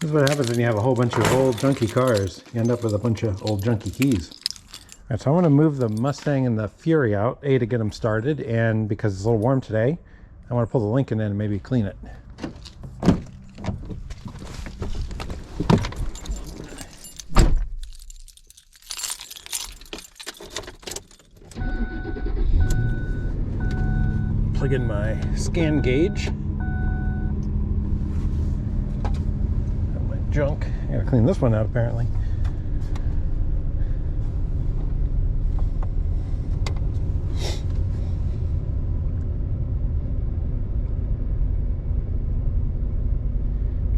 This is what happens when you have a whole bunch of old junky cars. You end up with a bunch of old junky keys. All right, so I want to move the Mustang and the Fury out, A, to get them started, and because it's a little warm today, I want to pull the Lincoln in and maybe clean it. Plug in my scan gauge. Got my junk. I gotta clean this one out apparently.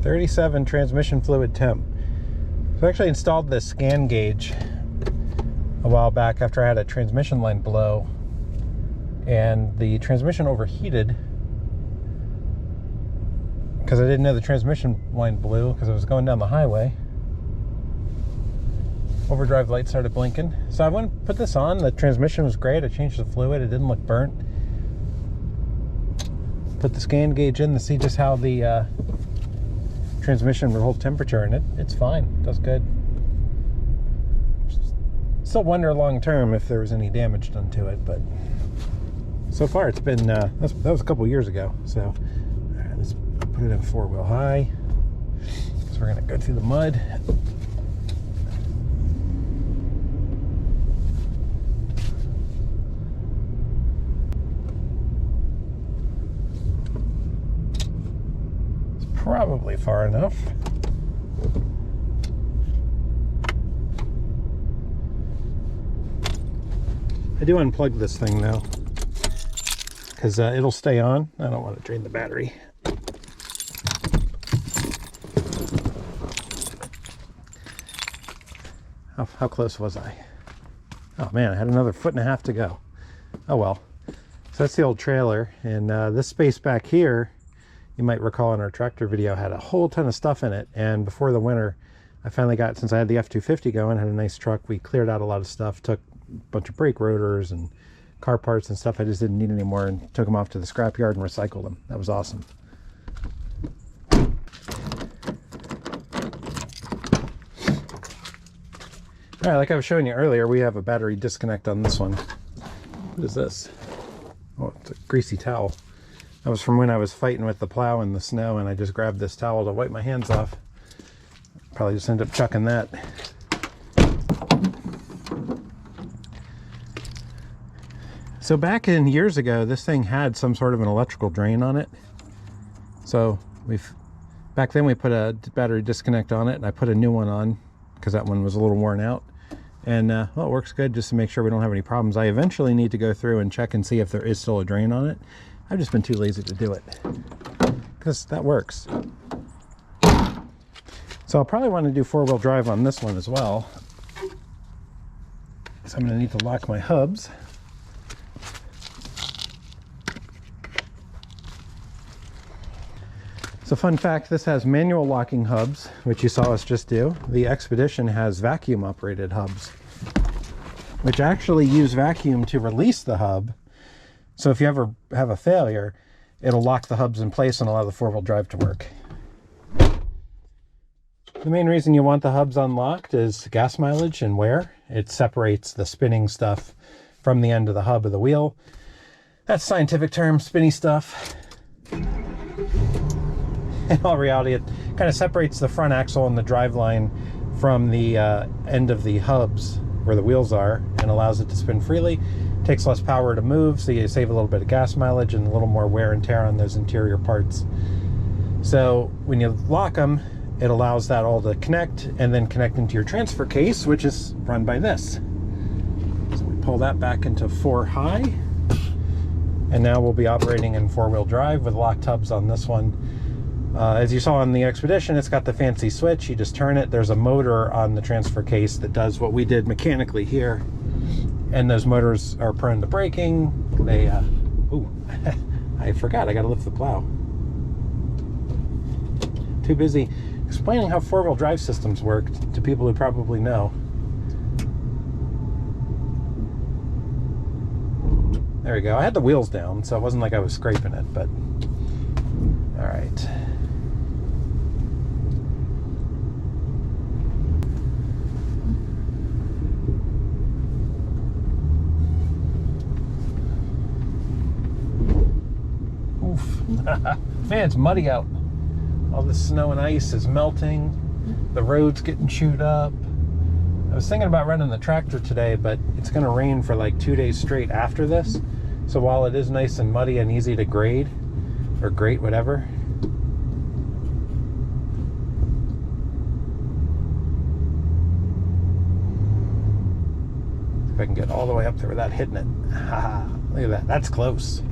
.37 transmission fluid temp. So I actually installed this scan gauge a while back after I had a transmission line blow, and the transmission overheated because I didn't know the transmission line blew because I was going down the highway. Overdrive light started blinking. So I went and put this on. The transmission was great. I changed the fluid. It didn't look burnt. Put the scan gauge in to see just how the transmission would hold temperature, and it's fine. It does good. Still wonder long term if there was any damage done to it, but so far it's been that was a couple years ago. So all right, let's put it in 4-wheel high, so we're gonna go through the mud. It's probably far enough. I do unplug this thing though, because it'll stay on. I don't want to drain the battery. How close was I? Oh man, I had another 1.5 feet to go. Oh well. So that's the old trailer, and this space back here, you might recall in our tractor video, had a whole ton of stuff in it. And before the winter, I finally got, since I had the F-250 going, had a nice truck, we cleared out a lot of stuff, took a bunch of brake rotors and car parts and stuff I just didn't need anymore, and took them off to the scrap yard and recycled them. That was awesome. All right, like I was showing you earlier, we have a battery disconnect on this one. What is this? Oh, it's a greasy towel. That was from when I was fighting with the plow in the snow, and I just grabbed this towel to wipe my hands off. Probably just ended up chucking that. So back in years ago, this thing had some sort of an electrical drain on it. So back then we put a battery disconnect on it, and I put a new one on because that one was a little worn out. And well, it works good just to make sure we don't have any problems. I eventually need to go through and check and see if there is still a drain on it. I've just been too lazy to do it because that works. So I'll probably want to do 4-wheel drive on this one as well. So I'm going to need to lock my hubs. So fun fact, this has manual locking hubs, which you saw us just do. The Expedition has vacuum operated hubs, which actually use vacuum to release the hub. So if you ever have a failure, it'll lock the hubs in place and allow the 4-wheel drive to work. The main reason you want the hubs unlocked is gas mileage and wear. It separates the spinning stuff from the end of the hub of the wheel. That's scientific term, spinny stuff. In all reality, it kind of separates the front axle and the driveline from the end of the hubs where the wheels are, and allows it to spin freely. Takes less power to move, so you save a little bit of gas mileage and a little more wear and tear on those interior parts. So when you lock them, it allows that all to connect and then connect into your transfer case, which is run by this. So we pull that back into 4 high, and now we'll be operating in 4-wheel drive with locked hubs on this one. As you saw on the Expedition, it's got the fancy switch. You just turn it. There's a motor on the transfer case that does what we did mechanically here. And those motors are prone to braking. They, ooh, I forgot, I gotta lift the plow. Too busy explaining how 4-wheel drive systems work to people who probably know. There we go. I had the wheels down, so it wasn't like I was scraping it, but all right. Man, it's muddy out. All the snow and ice is melting. The road's getting chewed up. I was thinking about running the tractor today, but it's going to rain for like 2 days straight after this. So while it is nice and muddy and easy to grade, or grate, whatever, if I can get all the way up there without hitting it. Haha, look at that. That's close.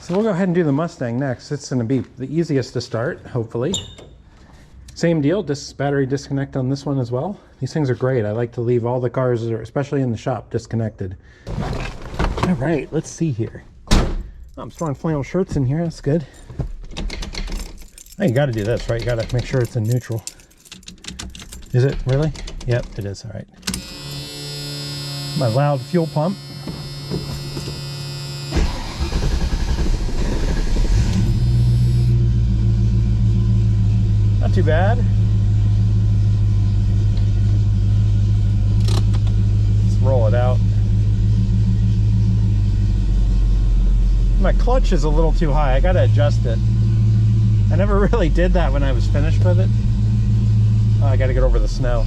So we'll go ahead and do the Mustang next. It's going to be the easiest to start, hopefully. Same deal, battery disconnect on this one as well. These things are great. I like to leave all the cars, especially in the shop, disconnected. All right, let's see here. Oh, I'm throwing flannel shirts in here. That's good. Oh, you got to do this, right? You got to make sure it's in neutral. Is it really? Yep, it is. All right. My loud fuel pump. Not too bad. Let's roll it out. My clutch is a little too high. I got to adjust it. I never really did that when I was finished with it. Oh, I got to get over the snow.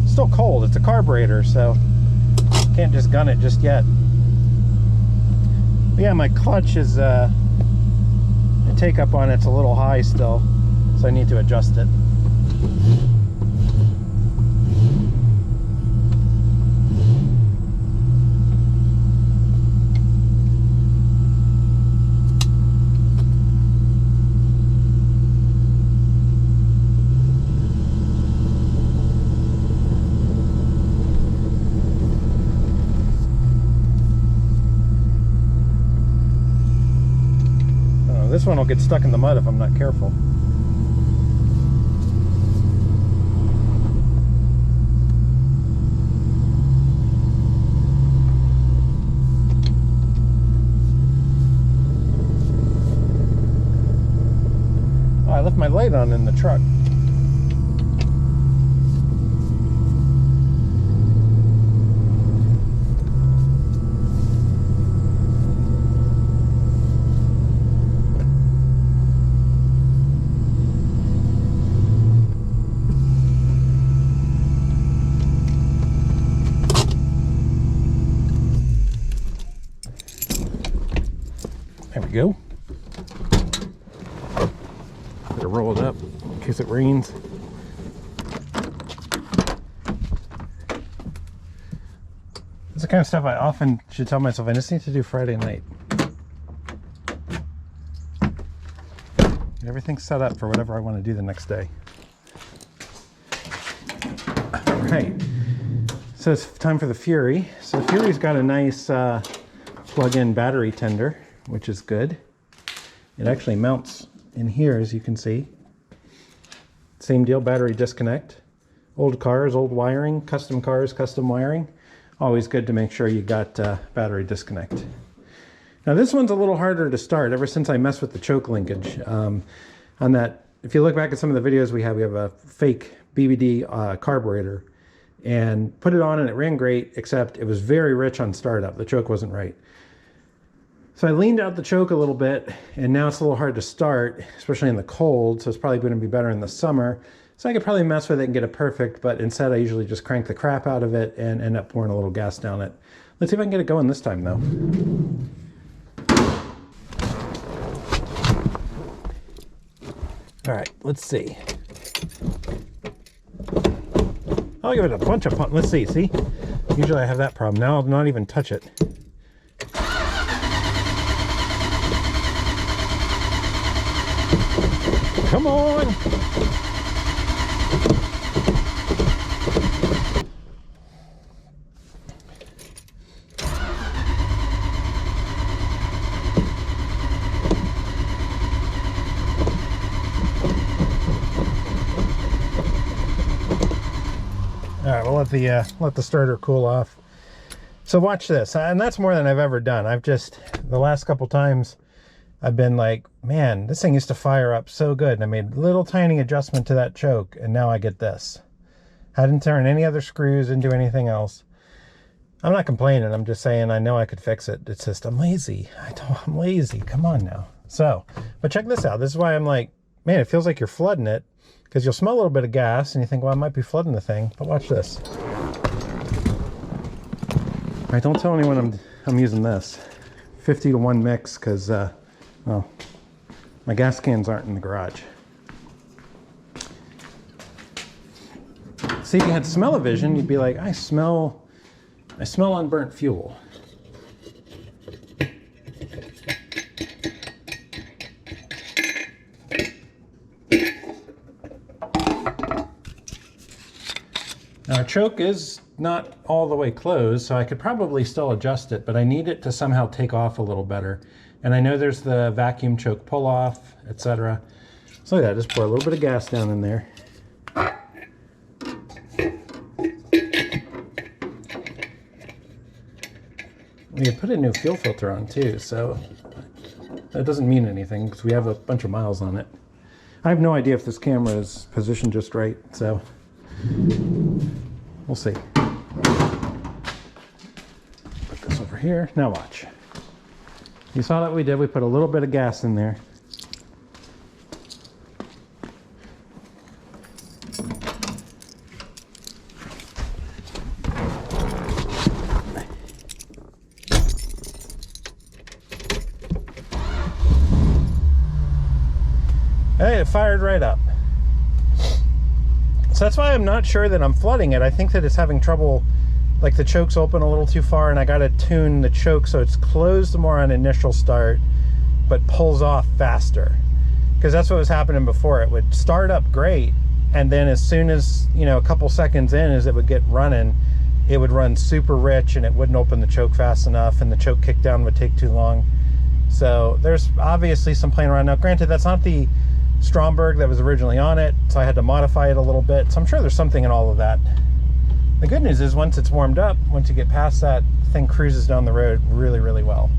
Still cold. It's a carburetor, so can't just gun it just yet. But yeah, my clutch is the take up on it's a little high still, so I need to adjust it. This one will get stuck in the mud if I'm not careful. Oh, I left my light on in the truck. There we go. Better roll it up in case it rains. It's the kind of stuff I often should tell myself I just need to do Friday night. Get everything set up for whatever I want to do the next day. All right. So it's time for the Fury. So the Fury's got a nice plug-in battery tender, which is good. It actually mounts in here, as you can see. Same deal, battery disconnect. Old cars, old wiring, custom cars, custom wiring. Always good to make sure you got battery disconnect. Now this one's a little harder to start ever since I messed with the choke linkage. On that, if you look back at some of the videos we have a fake BBD carburetor, and put it on and it ran great, except it was very rich on startup. The choke wasn't right. So I leaned out the choke a little bit, and now it's a little hard to start, especially in the cold, so it's probably going to be better in the summer. So I could probably mess with it and get it perfect, but instead I usually just crank the crap out of it and end up pouring a little gas down it. Let's see if I can get it going this time, though. All right, let's see. I'll give it a bunch of pump. Let's see, Usually I have that problem. Now I'll not even touch it. Come on! All right, we'll let the starter cool off. So watch this, and that's more than I've ever done. I've just, the last couple times, I've been like, man, this thing used to fire up so good. And I made a little tiny adjustment to that choke, and now I get this. I didn't turn any other screws, didn't do anything else. I'm not complaining. I'm just saying I know I could fix it. It's just I'm lazy. I'm lazy. Come on now. So, but check this out. This is why I'm like, man, it feels like you're flooding it, because you'll smell a little bit of gas and you think, well, I might be flooding the thing. But watch this. All right, don't tell anyone I'm using this 50-to-1 mix, because well, my gas cans aren't in the garage. See, if you had smell-o-vision, you'd be like, I smell unburnt fuel. Now, our choke is not all the way closed, so I could probably still adjust it, but I need it to somehow take off a little better. And I know there's the vacuum choke pull-off, etc. So yeah, just pour a little bit of gas down in there. We put a new fuel filter on too, so that doesn't mean anything because we have a bunch of miles on it. I have no idea if this camera is positioned just right, so we'll see. Put this over here. Now watch. You saw that we did. We put a little bit of gas in there. Hey, it fired right up. So that's why I'm not sure that I'm flooding it. I think that it's having trouble, like the choke's open a little too far, and I got to tune the choke so it's closed more on initial start, but pulls off faster. Because that's what was happening before. It would start up great, and then as soon as, you know, a couple seconds in, as it would get running, it would run super rich and it wouldn't open the choke fast enough, and the choke kickdown would take too long. So there's obviously some playing around. Now, granted, that's not the Stromberg that was originally on it, so I had to modify it a little bit. So I'm sure there's something in all of that. The good news is once it's warmed up, once you get past that, the thing cruises down the road really, really well.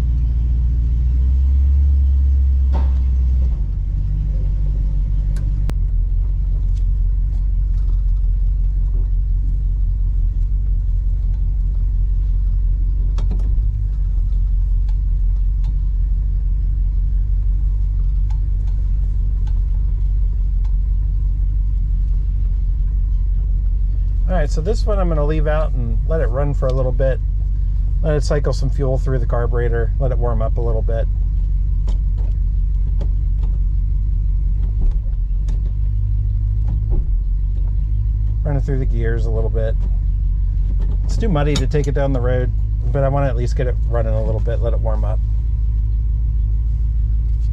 Alright, so this one I'm going to leave out and let it run for a little bit. Let it cycle some fuel through the carburetor. Let it warm up a little bit. Run it through the gears a little bit. It's too muddy to take it down the road, but I want to at least get it running a little bit, let it warm up.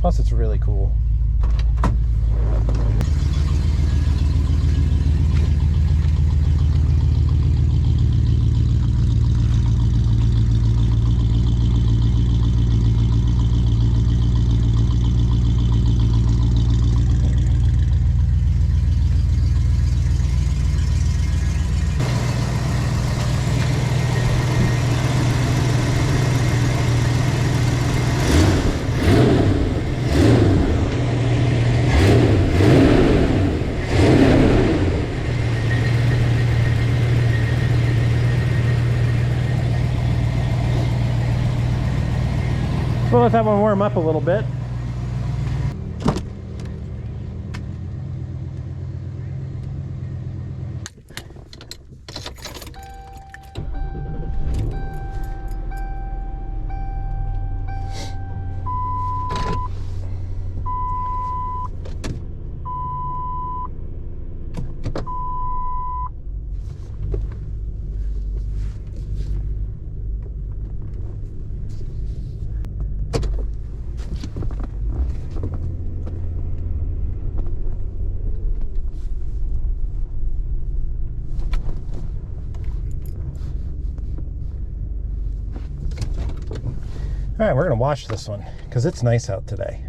Plus, it's really cool. We'll let that one warm up a little bit. All right, we're gonna wash this one because it's nice out today.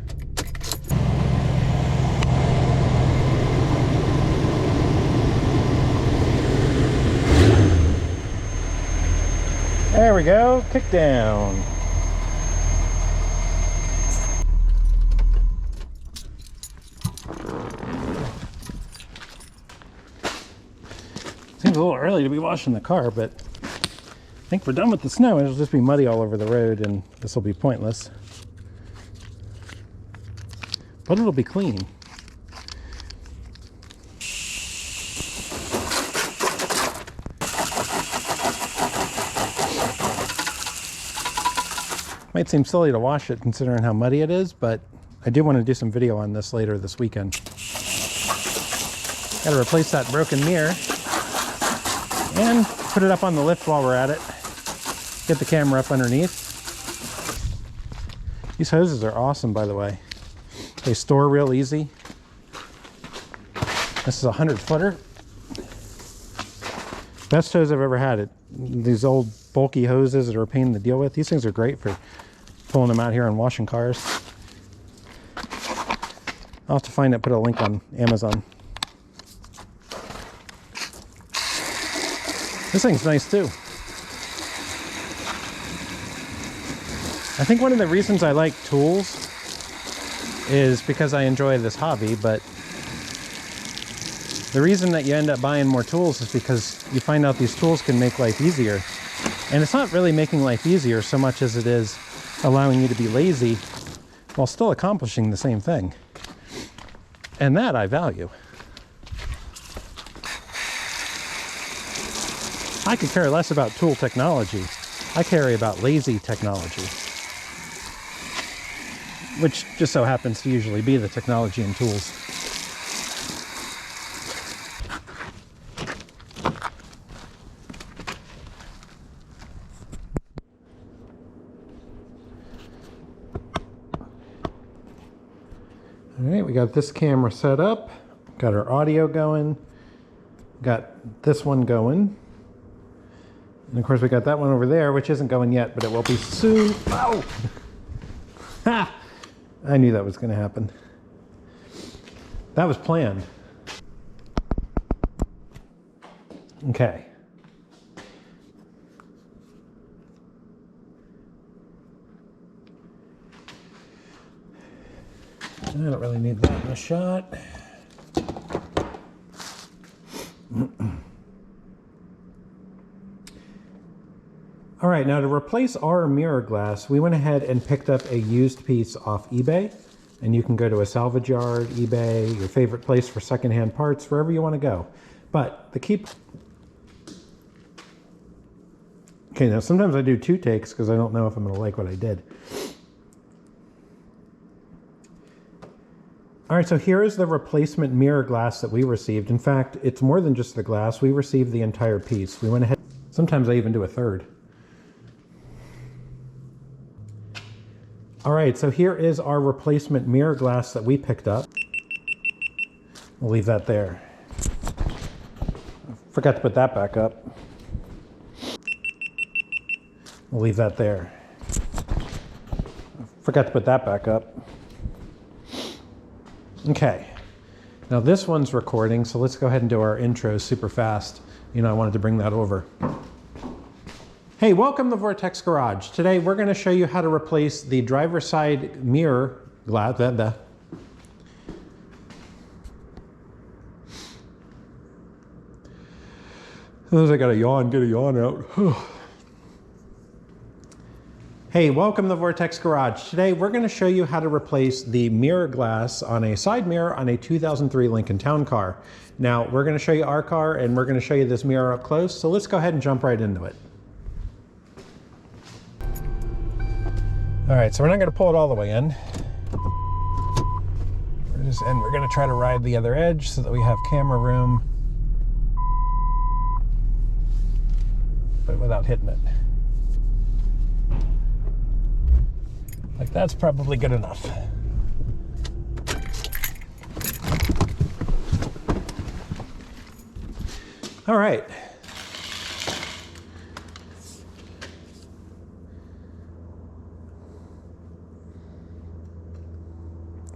There we go, kick down. Seems a little early to be washing the car, but I think we're done with the snow. It'll just be muddy all over the road, and this will be pointless. But it'll be clean. Might seem silly to wash it considering how muddy it is, but I do want to do some video on this later this weekend. Got to replace that broken mirror and put it up on the lift while we're at it. Get the camera up underneath. These hoses are awesome, by the way. They store real easy. This is a 100-footer. Best hose I've ever had. These old bulky hoses that are a pain to deal with. These things are great for pulling them out here and washing cars. I'll have to find it, put a link on Amazon. This thing's nice too. I think one of the reasons I like tools is because I enjoy this hobby, but the reason that you end up buying more tools is because you find out these tools can make life easier. And it's not really making life easier so much as it is allowing you to be lazy while still accomplishing the same thing. And that I value. I could care less about tool technology. I care about lazy technology, which just so happens to usually be the technology and tools. All right, we got this camera set up, got our audio going, got this one going. And of course we got that one over there, which isn't going yet, but it will be soon. Oh! Ha! I knew that was going to happen. That was planned. Okay. I don't really need that in a shot. All right, now to replace our mirror glass, we went ahead and picked up a used piece off eBay. And you can go to a salvage yard, eBay, your favorite place for secondhand parts, wherever you want to go. But the key... Okay, now sometimes I do 2 takes because I don't know if I'm going to like what I did. All right, so here is the replacement mirror glass that we received. In fact, it's more than just the glass. We received the entire piece. We went ahead... Sometimes I even do a third. All right, so here is our replacement mirror glass that we picked up. We'll leave that there. Forgot to put that back up. We'll leave that there. Forgot to put that back up. Okay, now this one's recording, so let's go ahead and do our intro super fast. You know, I wanted to bring that over. Hey, welcome to Vortex Garage. Today we're going to show you how to replace the driver's side mirror glass. As soon as I got a yawn, get a yawn out. Hey, welcome to Vortex Garage. Today we're going to show you how to replace the mirror glass on a side mirror on a 2003 Lincoln Town Car. Now we're going to show you our car and we're going to show you this mirror up close, so let's go ahead and jump right into it. All right, so we're not going to pull it all the way in. We're going to try to ride the other edge so that we have camera room, but without hitting it. Like that's probably good enough. All right.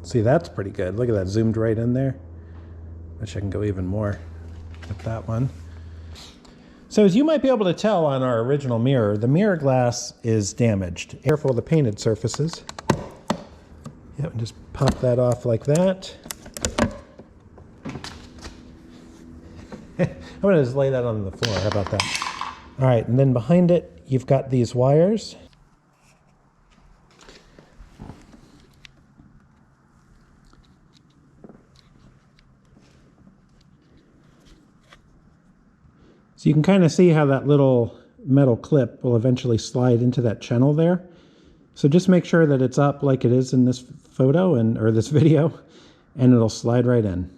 See, that's pretty good. Look at that, zoomed right in there. Wish I can go even more with that one. So as you might be able to tell on our original mirror, the mirror glass is damaged. Careful of the painted surfaces. Yep, and just pop that off like that. I'm gonna just lay that on the floor. How about that? All right, and then behind it, you've got these wires. So you can kind of see how that little metal clip will eventually slide into that channel there. So just make sure that it's up like it is in this photo or this video, and it'll slide right in.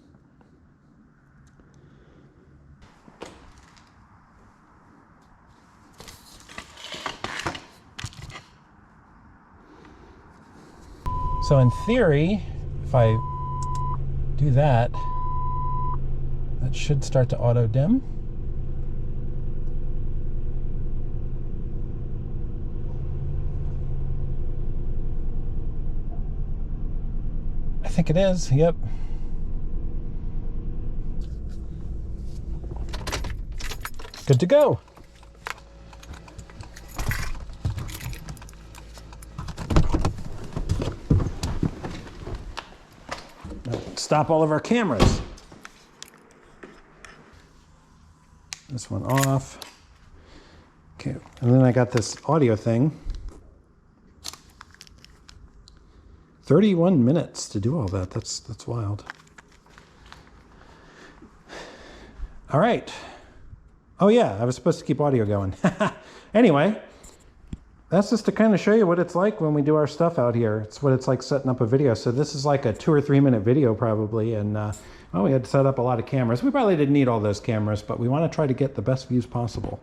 So in theory, if I do that, that should start to auto dim. I think it is, yep. Good to go. Stop all of our cameras. This one off. Okay, and then I got this audio thing. 31 minutes to do all that. That's wild. All right. Oh yeah, I was supposed to keep audio going. Anyway, that's just to kind of show you what it's like when we do our stuff out here. It's what it's like setting up a video. So this is like a 2 or 3 minute video probably, and well, we had to set up a lot of cameras. We probably didn't need all those cameras, but we want to try to get the best views possible.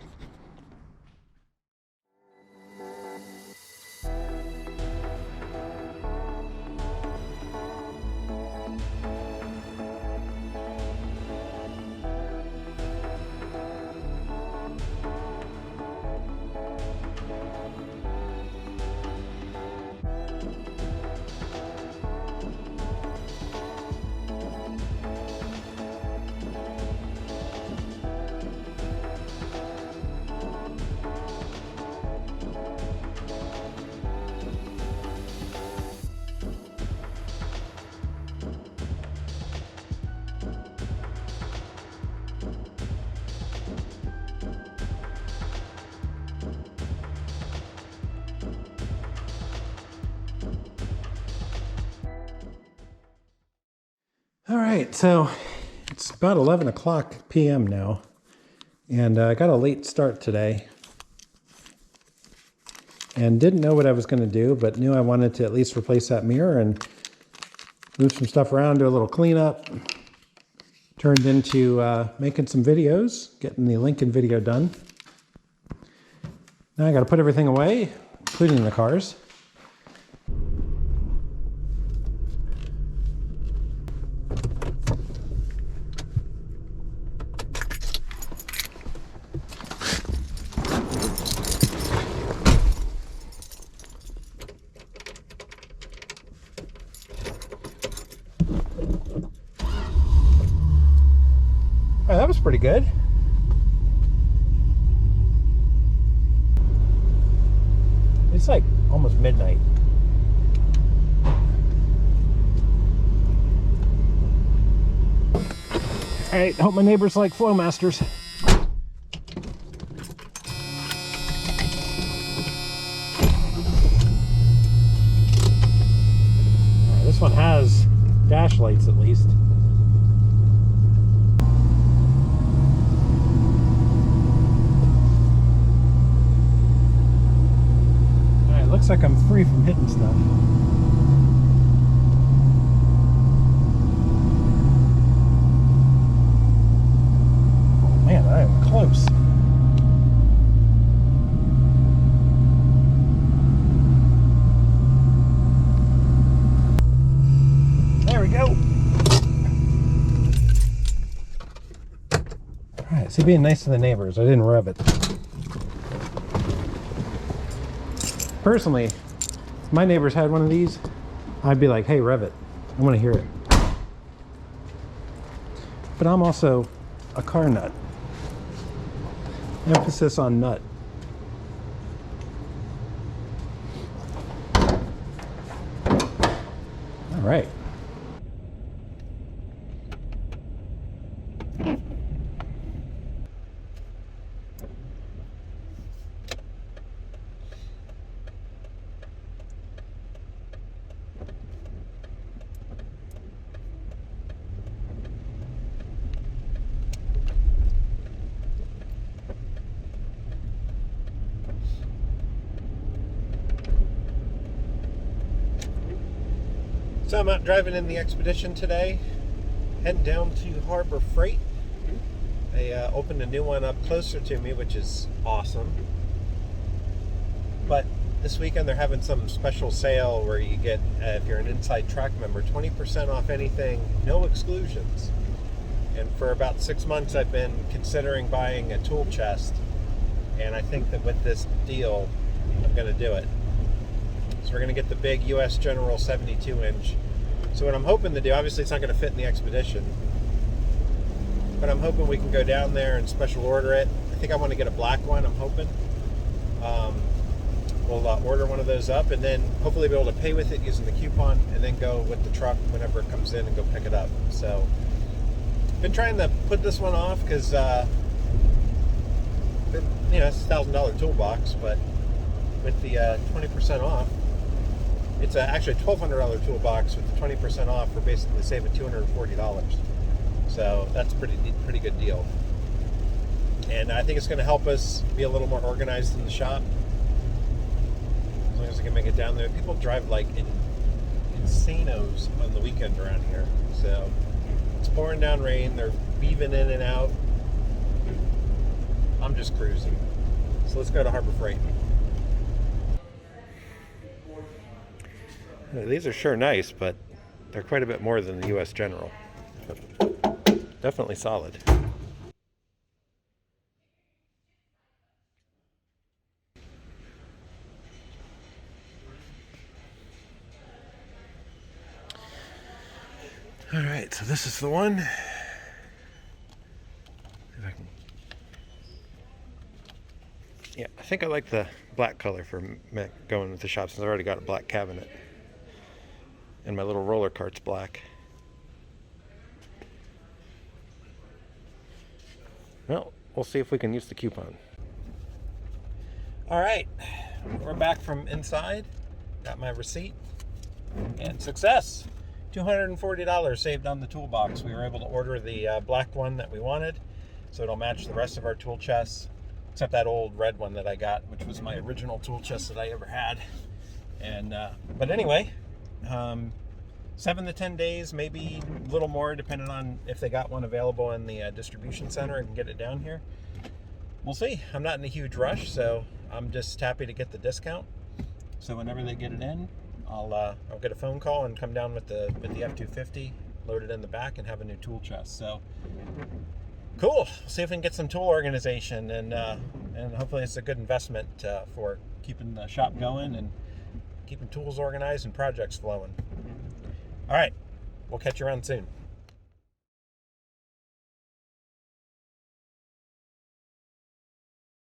All right, so it's about 11 o'clock p.m. now, and I got a late start today, and didn't know what I was going to do, but knew I wanted to at least replace that mirror and move some stuff around, do a little cleanup. Turned into making some videos, getting the Lincoln video done. Now I got to put everything away, including the cars. Oh, that was pretty good. It's like almost midnight. All right, hope my neighbors like Flowmasters. All right, this one has dash lights at least. Looks like I'm free from hitting stuff. Oh man, I am close. There we go. All right, see, being nice to the neighbors, I didn't rub it. Personally, if my neighbors had one of these, I'd be like, hey, rev it. I want to hear it. But I'm also a car nut. Emphasis on nut. All right. So I'm out driving in the Expedition today, heading down to Harbor Freight. They opened a new one up closer to me, which is awesome. But this weekend they're having some special sale where you get, if you're an Inside Track member, 20% off anything, no exclusions. And for about 6 months I've been considering buying a tool chest, and I think that with this deal I'm going to do it. So we're going to get the big US General 72-inch. So what I'm hoping to do, obviously it's not going to fit in the Expedition, but I'm hoping we can go down there and special order it. I think I want to get a black one, I'm hoping. We'll order one of those up and then hopefully be able to pay with it using the coupon and then go with the truck whenever it comes in and go pick it up. So been trying to put this one off because it's a $1,000 toolbox, but with the 20% off, it's actually a $1,200 toolbox. With the 20% off, we're basically saving $240. So that's a pretty good deal. And I think it's going to help us be a little more organized in the shop. As long as I can make it down there. People drive like insanos on the weekend around here. So it's pouring down rain. They're weaving in and out. I'm just cruising. So let's go to Harbor Freight. These are sure nice, but they're quite a bit more than the US General. But definitely solid. All right, so this is the one. If I can... Yeah, I think I like the black color for going with the shop since I've already got a black cabinet. And my little roller cart's black. Well, we'll see if we can use the coupon. All right, we're back from inside. Got my receipt and success. $240 saved on the toolbox. We were able to order the black one that we wanted, so it'll match the rest of our tool chests, except that old red one that I got, which was my original tool chest that I ever had. And but anyway, 7 to 10 days, maybe a little more, depending on if they got one available in the distribution center and get it down here. We'll see. I'm not in a huge rush, so I'm just happy to get the discount. So whenever they get it in, I'll get a phone call and come down with the F-250, load it in the back, and have a new tool chest. So cool. See if we can get some tool organization, and hopefully it's a good investment for keeping the shop going and keeping tools organized and projects flowing. All right, we'll catch you around soon.